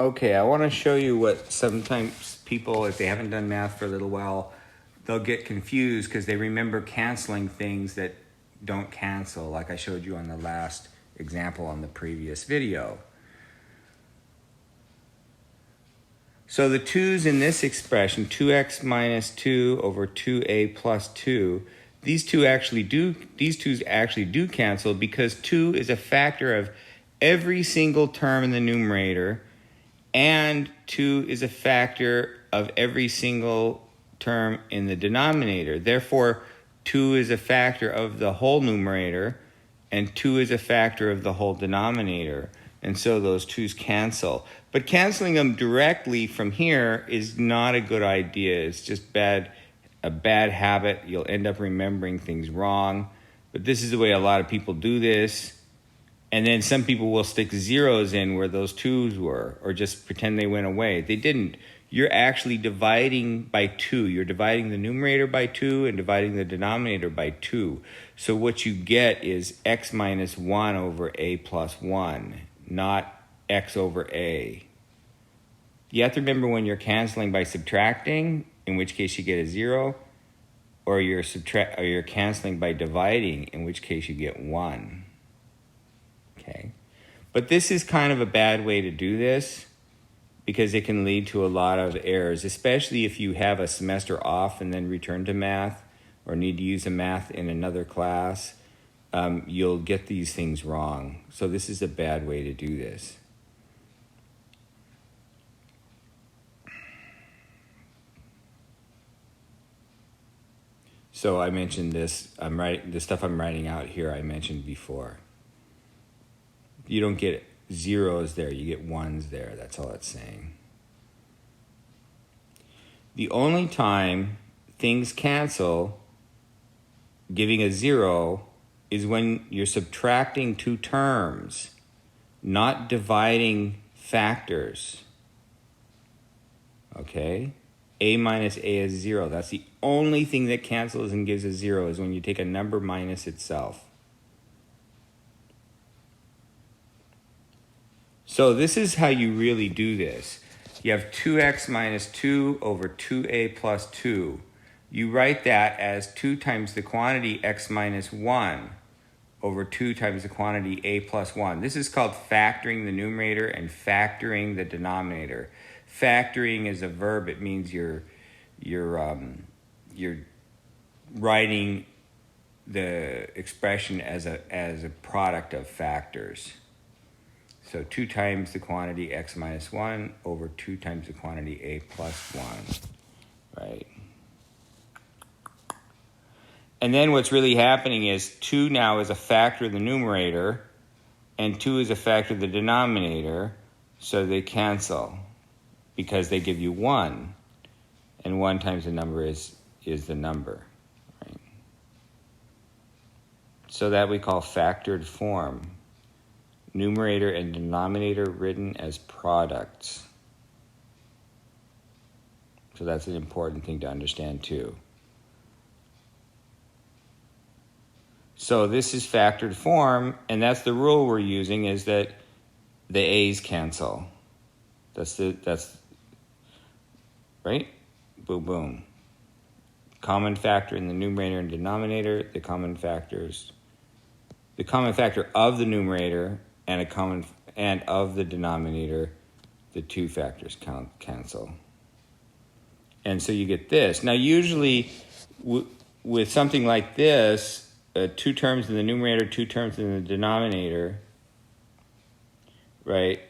Okay, I want to show you what sometimes people, if they haven't done math for a little while, they'll get confused because they remember canceling things that don't cancel, like I showed you on the last example on the previous video. So the 2's in this expression, 2x minus 2 over 2a plus 2, these 2's actually do cancel because 2 is a factor of every single term in the numerator, and 2 is a factor of every single term in the denominator. Therefore, 2 is a factor of the whole numerator, and 2 is a factor of the whole denominator. And so those 2's cancel. But canceling them directly from here is not a good idea. It's just a bad habit. You'll end up remembering things wrong. But this is the way a lot of people do this. And then some people will stick zeros in where those 2's were, or just pretend they went away. They didn't. You're actually dividing by 2. You're dividing the numerator by 2 and dividing the denominator by 2. So what you get is x minus 1 over a plus 1, not x over a. You have to remember when you're canceling by subtracting, in which case you get a 0, or you're canceling by dividing, in which case you get 1. Okay, but this is kind of a bad way to do this because it can lead to a lot of errors, especially if you have a semester off and then return to math or need to use a math in another class. You'll get these things wrong. So this is a bad way to do this. So I mentioned this. The stuff I'm writing out here I mentioned before. You don't get zeros there, you get 1's there. That's all it's saying. The only time things cancel, giving a 0, is when you're subtracting 2 terms, not dividing factors. Okay? A minus A is 0. That's the only thing that cancels and gives a 0, is when you take a number minus itself. So this is how you really do this. You have 2x minus 2 over 2a plus 2. You write that as 2 times the quantity x minus 1 over 2 times the quantity a plus 1. This is called factoring the numerator and factoring the denominator. Factoring is a verb. It means you're writing the expression as a product of factors. So 2 times the quantity x minus 1 over 2 times the quantity a plus 1, right? And then what's really happening is 2 now is a factor of the numerator, and 2 is a factor of the denominator, so they cancel because they give you 1, and 1 times the number is the number, right? So that we call factored form. Numerator and denominator written as products. So that's an important thing to understand too. So this is factored form, and that's the rule we're using, is that the A's cancel. That's right? Boom, boom. Common factor in the numerator and denominator, the common factor of the numerator and of the denominator, the 2 factors cancel. And so you get this. Now usually with something like this, 2 terms in the numerator, 2 terms in the denominator, right?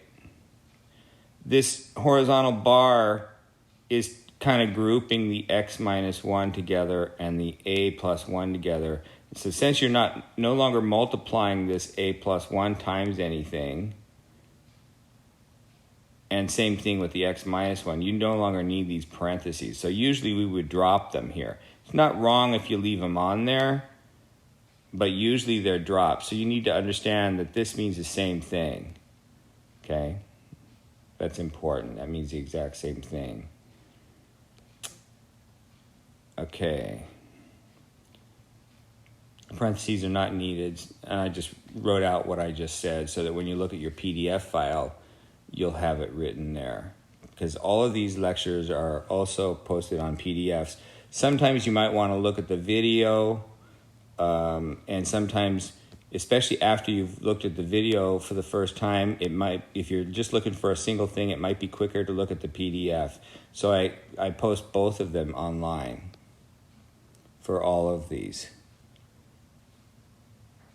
This horizontal bar is kind of grouping the x minus 1 together and the a plus 1 together. So since you're no longer multiplying this a plus 1 times anything, and same thing with the x minus 1, you no longer need these parentheses. So usually we would drop them here. It's not wrong if you leave them on there, but usually they're dropped. So you need to understand that this means the same thing, okay? That's important. That means the exact same thing. Okay. Parentheses are not needed. I just wrote out what I just said so that when you look at your PDF file, you'll have it written there. Because all of these lectures are also posted on PDFs. Sometimes you might want to look at the video, and sometimes, especially after you've looked at the video for the first time, it might, if you're just looking for a single thing, it might be quicker to look at the PDF. So I post both of them online for all of these.